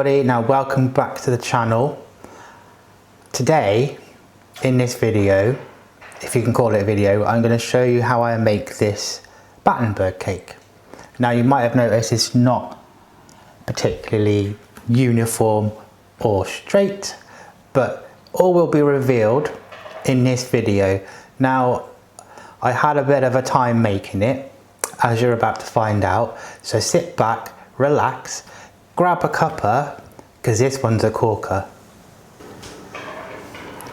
everybody, now welcome back to the channel. Today in this video, if you can call it a video, I'm going to show you how I make this Battenberg cake. Now you might have noticed it's not particularly uniform or straight, but all will be revealed in this video. Now I had a bit of a time making it, as you're about to find out, so sit back, relax, grab a cuppa, because this one's a corker.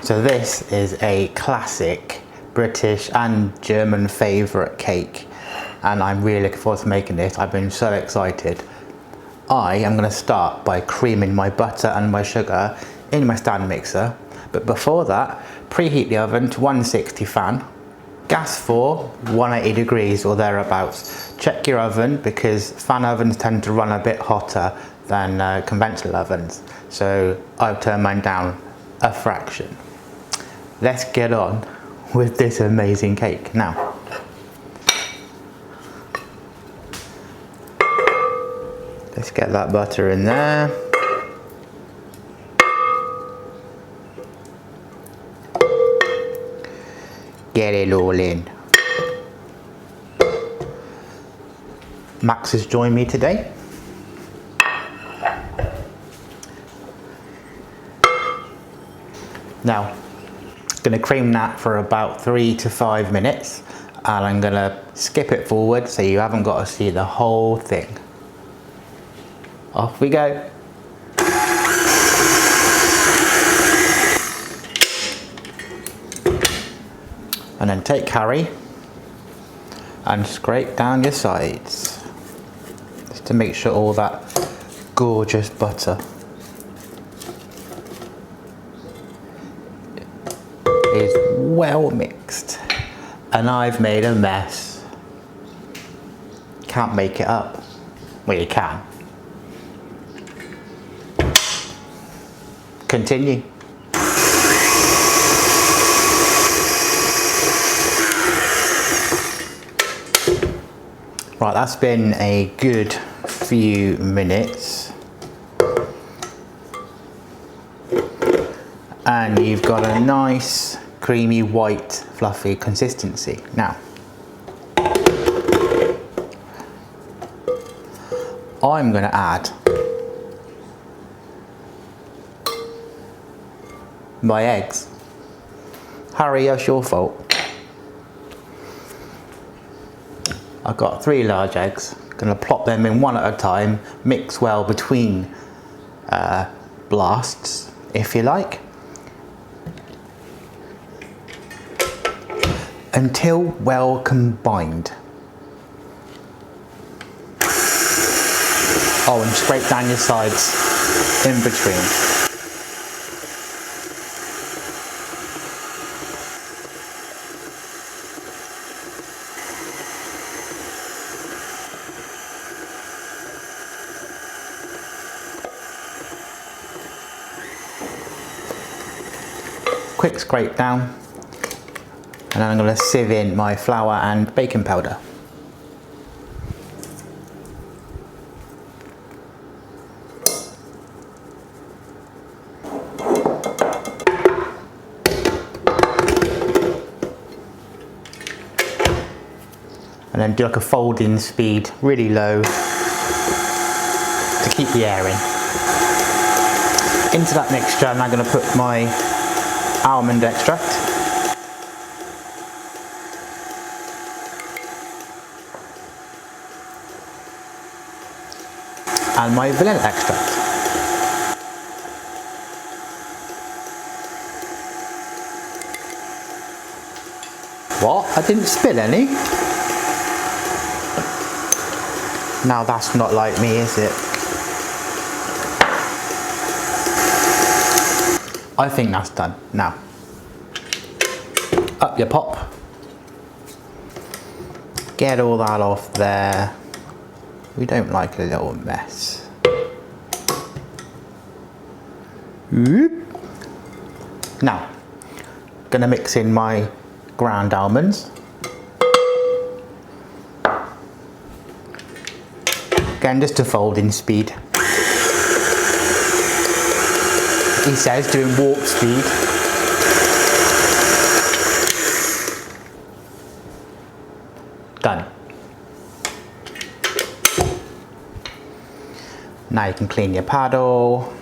So this is a classic British and German favourite cake, and I'm really looking forward to making this. I've been so excited. I am going to start by creaming my butter and my sugar in my stand mixer, but before that, preheat the oven to 160 fan. Gas for 180 degrees or thereabouts. Check your oven because fan ovens tend to run a bit hotter than conventional ovens. So I've turned mine down a fraction. Let's get on with this amazing cake now. Let's get that butter in there. Get it all in. Max has joined me today. Now, I'm going to cream that for about 3 to 5 minutes, and I'm going to skip it forward so you haven't got to see the whole thing. Off we go. And then take carry and scrape down your sides just to make sure all that gorgeous butter is well mixed. And I've made a mess. Can't make it up. Well, you can. Continue. Right, that's been a good few minutes. And you've got a nice, creamy, white, fluffy consistency. Now, I'm going to add my eggs. Harry, that's your fault. I've got 3 large eggs. Going to plop them in one at a time, mix well between blasts, if you like, until well combined. Oh, and scrape down your sides in between. Quick scrape down, and then I'm going to sieve in my flour and baking powder. And then do like a folding speed, really low, to keep the air in. Into that mixture, I'm now going to put my almond extract, and my vanilla extract. What? I didn't spill any? Now that's not like me, is it? I think that's done. Now, up your pop. Get all that off there. We don't like a little mess. Whoop. Now, gonna mix in my ground almonds. Again, just to fold in speed. he says, doing warp speed. Done. Now you can clean your paddle.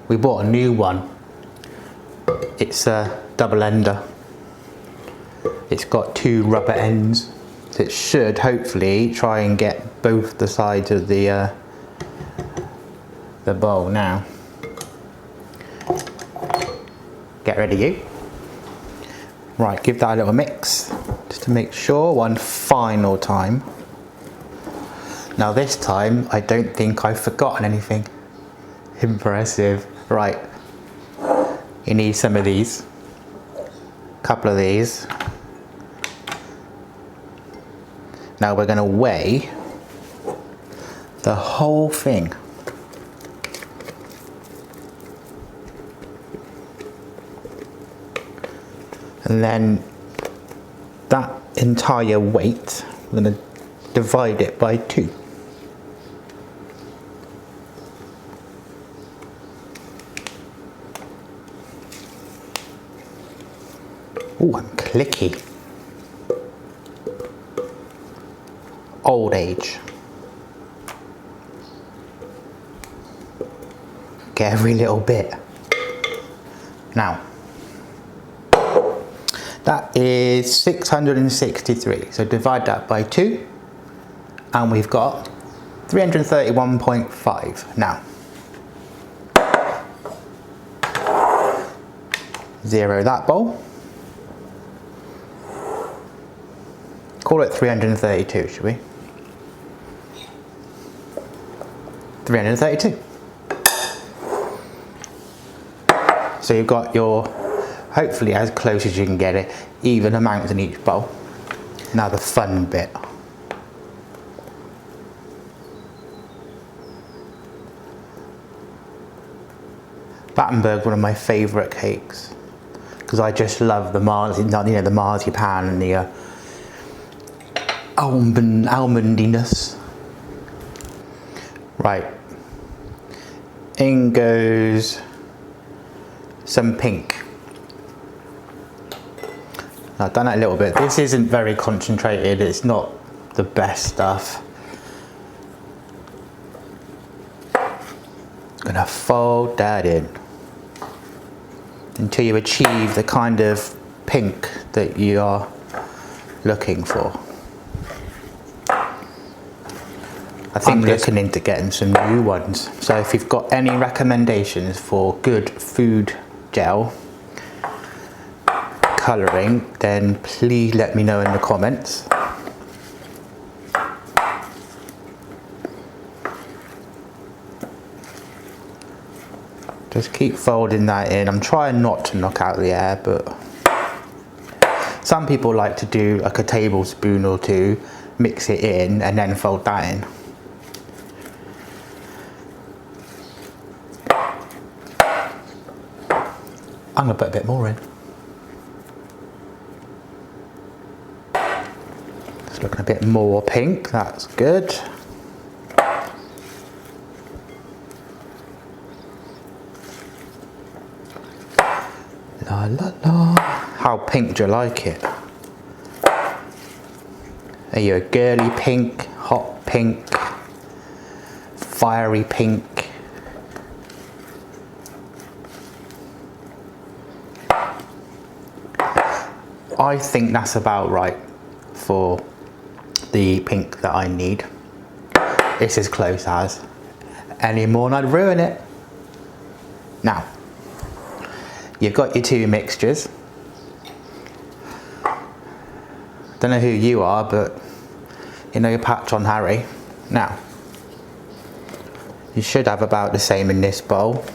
We bought a new one. It's a double ender. It's got 2 rubber ends. So it should hopefully try and get both the sides of the bowl now. Get ready, you. Right, give that a little mix just to make sure. One final time. Now this time I don't think I've forgotten anything. Impressive. Right, you need some of these, a couple of these. Now we're going to weigh the whole thing. And then that entire weight, I'm going to divide it by 2. Oh, I'm clicky. Old age. Get every little bit. Now, that is 663. So divide that by 2, and we've got 331.5. Now, 0 that bowl. Call it 332, should we? 332. So you've got your, hopefully as close as you can get it, even amounts in each bowl. Now the fun bit. Battenberg, one of my favourite cakes, because I just love the the marzipan and the almondiness. Right, in goes some pink. I've done it a little bit. This isn't very concentrated, it's not the best stuff. Gonna fold that in until you achieve the kind of pink that you are looking for. I think I'm looking into getting some new ones. So if you've got any recommendations for good food gel colouring, then please let me know in the comments. Just keep folding that in. I'm trying not to knock out the air, but some people like to do like a tablespoon or 2, mix it in and then fold that in. I'm going to put a bit more in. It's looking a bit more pink, that's good. La la la. How pink do you like it? Are you a girly pink, hot pink, fiery pink? I think that's about right for the pink that I need. It's as close as. Any more and I'd ruin it. Now, you've got your 2 mixtures. Don't know who you are, but you know your patch on Harry. Now, you should have about the same in this bowl.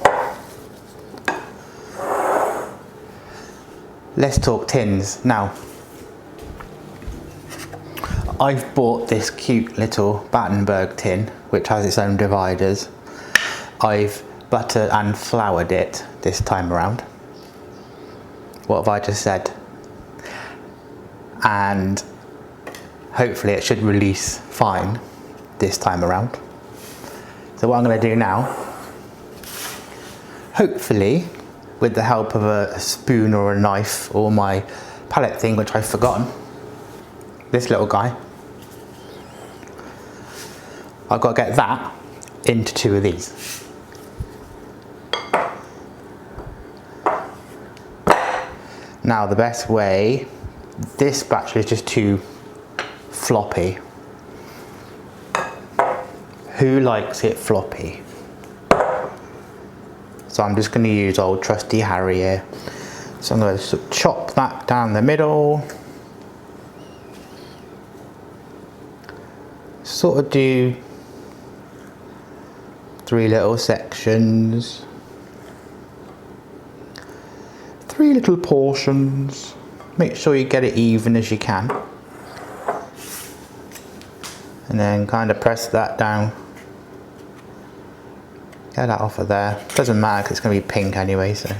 Let's talk tins. Now, I've bought this cute little Battenberg tin, which has its own dividers. I've buttered and floured it this time around. What have I just said? And hopefully it should release fine this time around. So what I'm going to do now hopefully with the help of a spoon or a knife or my palette thing, which I've forgotten, this little guy, I've got to get that into 2 of these. Now the best way, this spatula is just too floppy. Who likes it floppy? So I'm just going to use old trusty Harry here. So I'm going to chop that down the middle. Sort of do 3 little sections. 3 little portions. Make sure you get it even as you can. And then kind of press that down. Get that off of there. Doesn't matter because it's going to be pink anyway, so.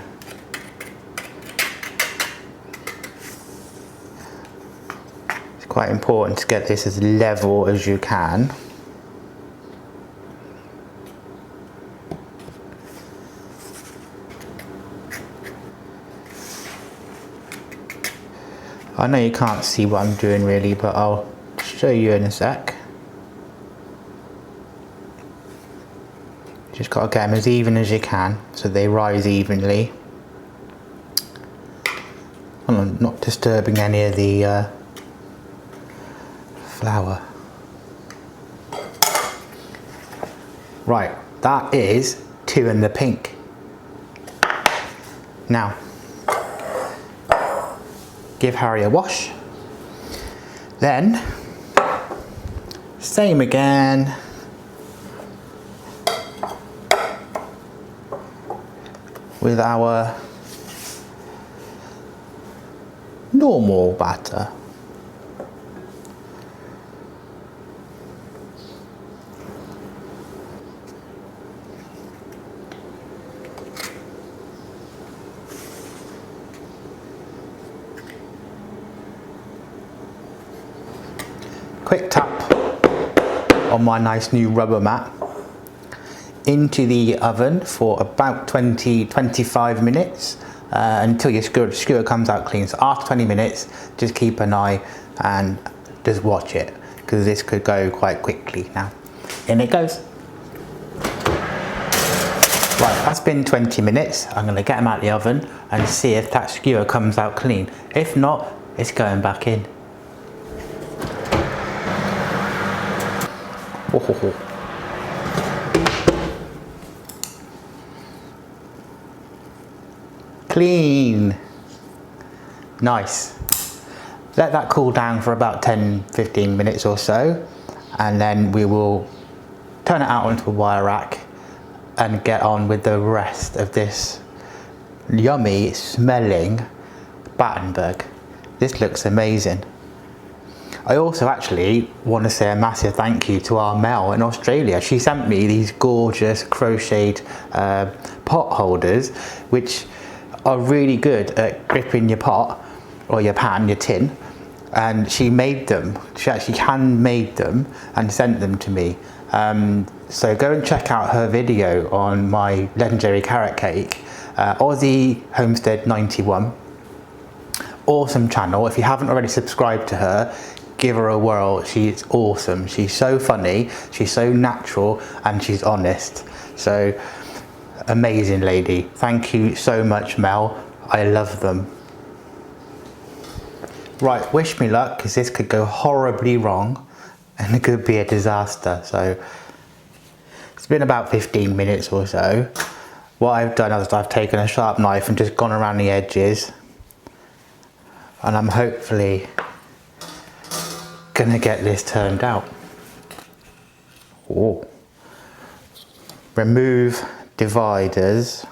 It's quite important to get this as level as you can. I know you can't see what I'm doing really, but I'll show you in a sec. Just got to get them as even as you can so they rise evenly. I'm not disturbing any of the flour. Right, that is 2 in the pink. Now, give Harry a wash. Then, same again. With our normal batter. Quick tap on my nice new rubber mat. Into the oven for about 20-25 minutes until your skewer comes out clean. So after 20 minutes, just keep an eye and just watch it, because this could go quite quickly. Now, in it goes. Right, that's been 20 minutes. I'm going to get them out of the oven and see if that skewer comes out clean. If not, it's going back in. Oh. Clean. Nice. Let that cool down for about 10-15 minutes or so, and then we will turn it out onto a wire rack and get on with the rest of this yummy smelling Battenberg. This looks amazing. I also actually want to say a massive thank you to our Mel in Australia. She sent me these gorgeous crocheted pot holders, which are really good at gripping your pot or your pan, your tin, and she made them. She actually handmade them and sent them to me. So go and check out her video on my legendary carrot cake, Aussie Homestead 91. Awesome channel. If you haven't already subscribed to her, give her a whirl. She's awesome. She's so funny, she's so natural, and she's honest. So amazing lady. Thank you so much, Mel. I love them. Right, wish me luck, because this could go horribly wrong and it could be a disaster. So it's been about 15 minutes or so. What I've done is I've taken a sharp knife and just gone around the edges, and I'm hopefully gonna get this turned out. Oh. Remove dividers.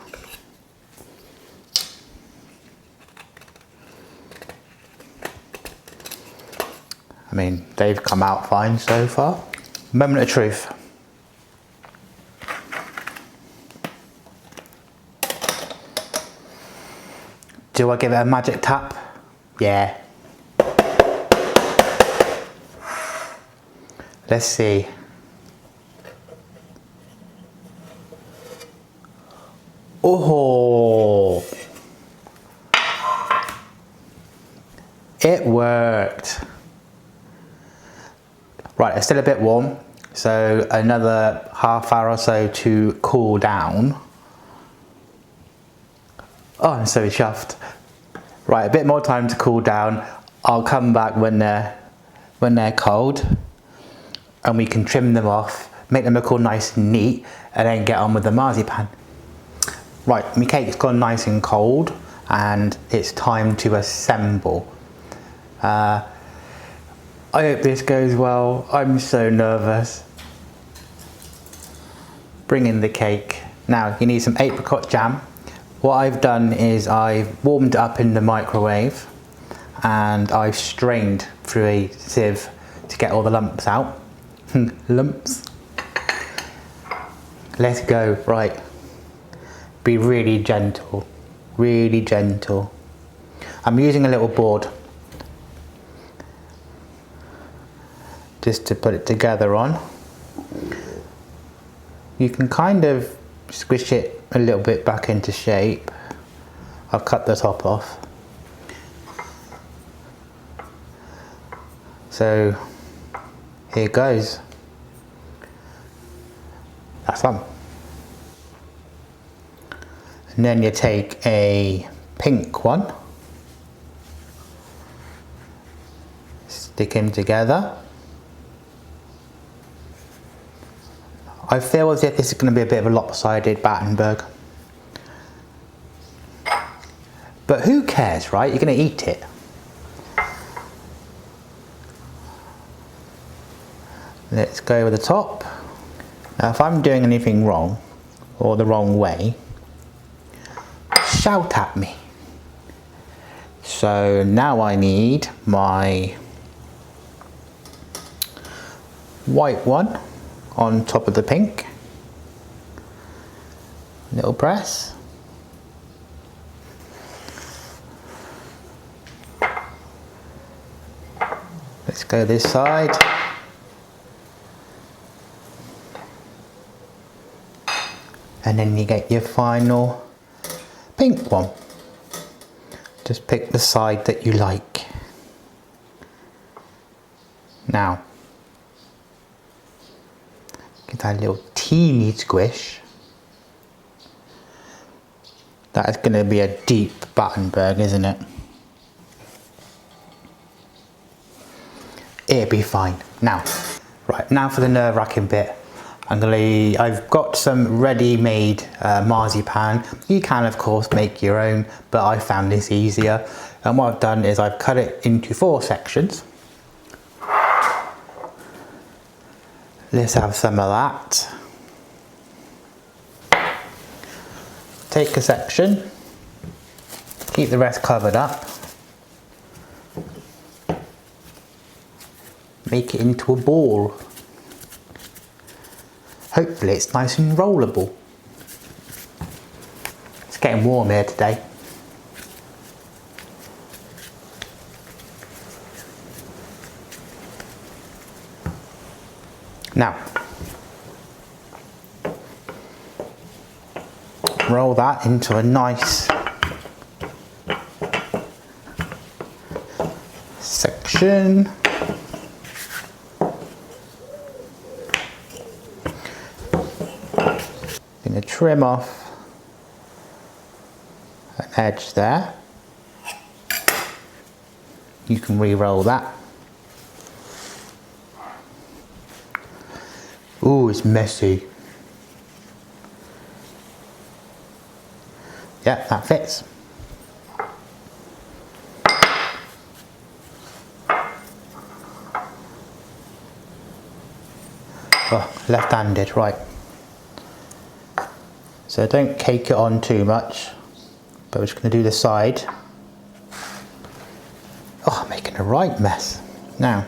I mean, they've come out fine so far. Moment of truth. Do I give it a magic tap? Yeah. Let's see. Oh, Right, it's still a bit warm, so another half hour or so to cool down. Oh, I'm so chuffed. Right, a bit more time to cool down. I'll come back when they're cold, and we can trim them off, make them look all nice and neat, and then get on with the marzipan. Right, my cake's gone nice and cold, and it's time to assemble. I hope this goes well. I'm so nervous. Bring in the cake. Now, you need some apricot jam. What I've done is I've warmed it up in the microwave and I've strained through a sieve to get all the lumps out. Lumps. Let's go. Right. Be really gentle. Really gentle. I'm using a little board just to put it together on. You can kind of squish it a little bit back into shape. I've cut the top off. So here goes. That's fun. And then you take a pink one, stick them together. I feel as if this is going to be a bit of a lopsided Battenberg. But who cares, right? You're going to eat it. Let's go over the top. Now if I'm doing anything wrong, or the wrong way, shout at me. So now I need my white one on top of the pink. Little press. Let's go this side. And then you get your final pink one. Just pick the side that you like. Now, give that a little teeny squish. That is going to be a deep Battenberg, isn't it? It'll be fine. Now, right, now for the nerve-wracking bit. I've got some ready-made marzipan. You can of course make your own, but I found this easier. And what I've done is I've cut it into 4 sections. Let's have some of that. Take a section, keep the rest covered up. Make it into a ball. Hopefully it's nice and rollable. It's getting warm here today. Now, roll that into a nice section. Going to trim off an edge there. You can re-roll that. Ooh, it's messy. Yeah, that fits. Oh, left-handed, right. So don't cake it on too much, but we're just going to do the side. Oh, I'm making a right mess. Now,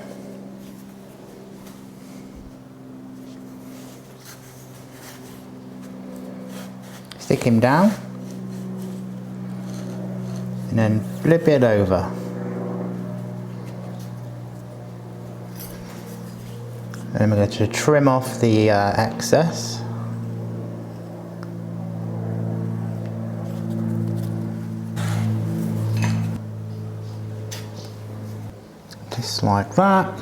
stick him down and then flip it over. And we're going to trim off the excess. Just like that.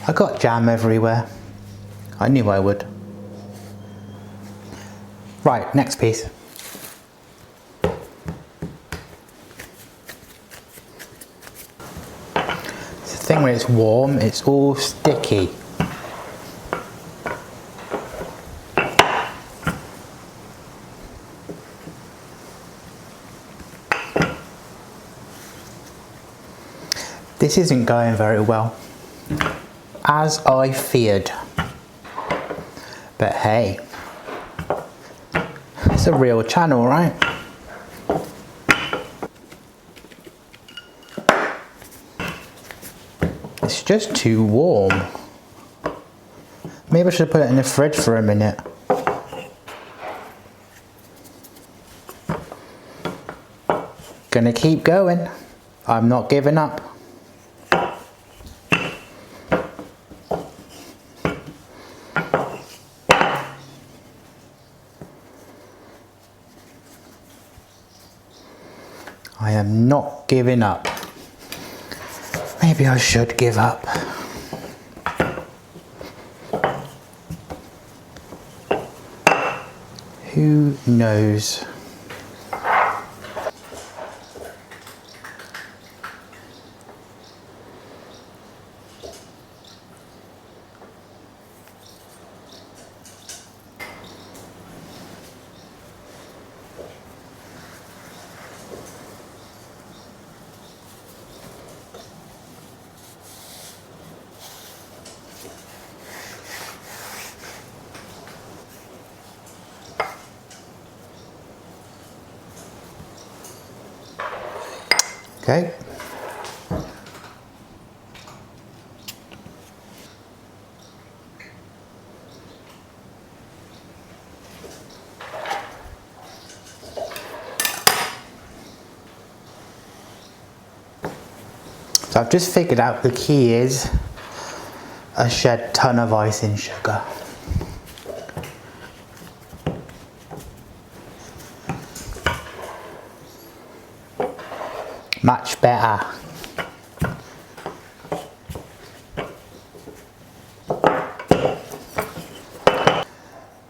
I got jam everywhere. I knew I would. Right, next piece. It's the thing when it's warm, it's all sticky. This isn't going very well, as I feared. But hey, it's a real channel, right? It's just too warm. Maybe I should put it in the fridge for a minute. Gonna keep going. I'm not giving up. I am not giving up. Maybe I should give up. Who knows? Okay. So I've just figured out the key is a shed ton of icing sugar. Much better.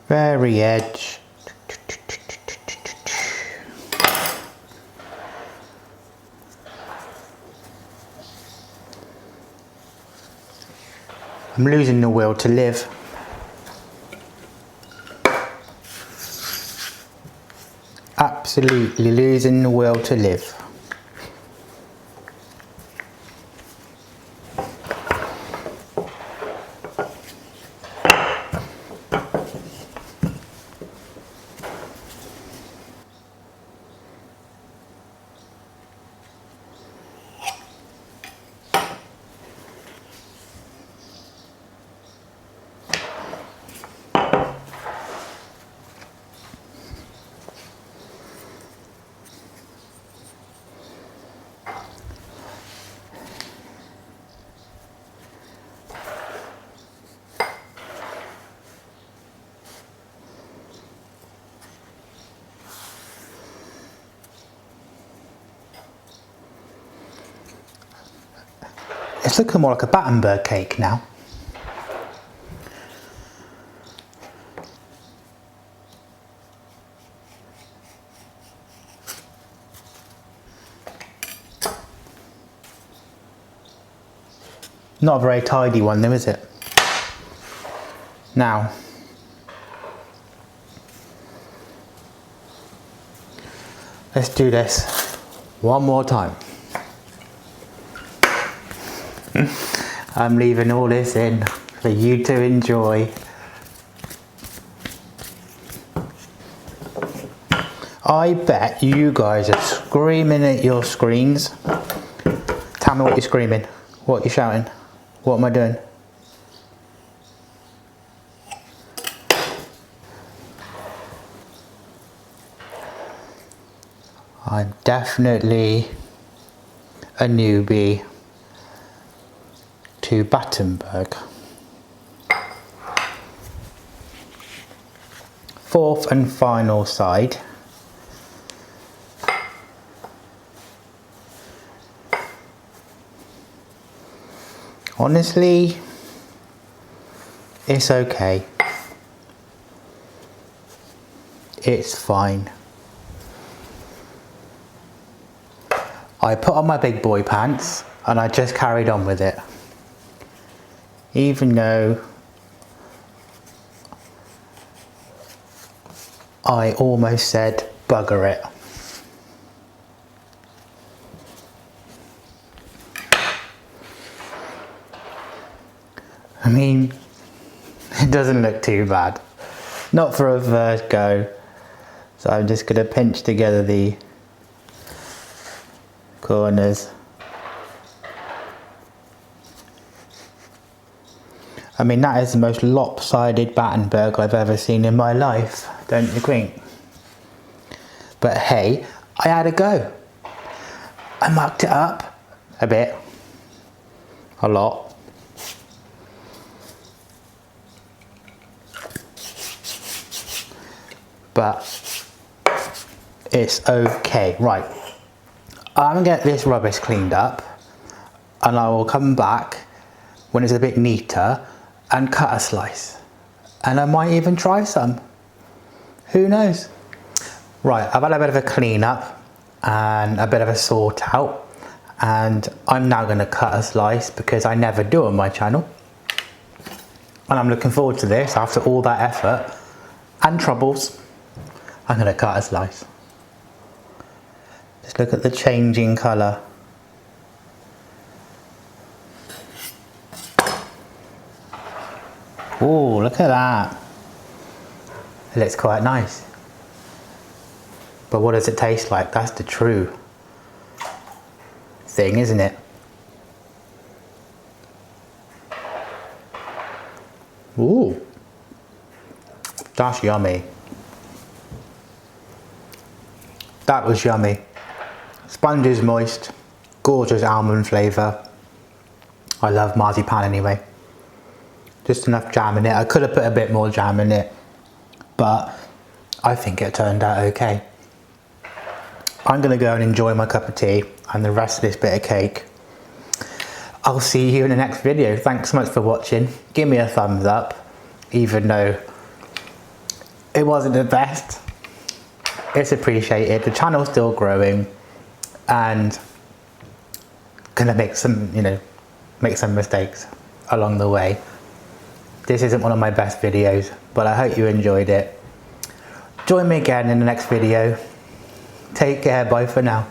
Very edge. I'm losing the will to live. Absolutely losing the will to live. It's looking more like a Battenberg cake now. Not a very tidy one though, is it? Now, let's do this one more time. I'm leaving all this in for you to enjoy. I bet you guys are screaming at your screens. Tell me what you're screaming, what you're shouting, what am I doing? I'm definitely a newbie to Battenberg. Fourth and final side. Honestly, It's okay. It's fine. I put on my big boy pants and I just carried on with it. Even though I almost said bugger it. I mean, it doesn't look too bad. Not for a first go. So I'm just going to pinch together the corners. I mean, that is the most lopsided Battenberg I've ever seen in my life, don't you think? But hey, I had a go. I mucked it up a bit, a lot. But it's okay. Right, I'm gonna get this rubbish cleaned up and I will come back when it's a bit neater and cut a slice. And I might even try some. Who knows? Right, I've had a bit of a clean up and a bit of a sort out, and I'm now gonna cut a slice because I never do on my channel. And I'm looking forward to this after all that effort and troubles. I'm gonna cut a slice. Just look at the changing colour. Oh, look at that. It looks quite nice. But what does it taste like? That's the true thing, isn't it? Ooh, that's yummy. That was yummy. Sponge is moist, gorgeous almond flavour. I love marzipan anyway. Just enough jam in it. I could have put a bit more jam in it, but I think it turned out okay. I'm gonna go and enjoy my cup of tea and the rest of this bit of cake. I'll see you in the next video. Thanks so much for watching. Give me a thumbs up, even though it wasn't the best. It's appreciated. The channel's still growing and gonna make some, make some mistakes along the way. This isn't one of my best videos, but I hope you enjoyed it. Join me again in the next video. Take care, bye for now.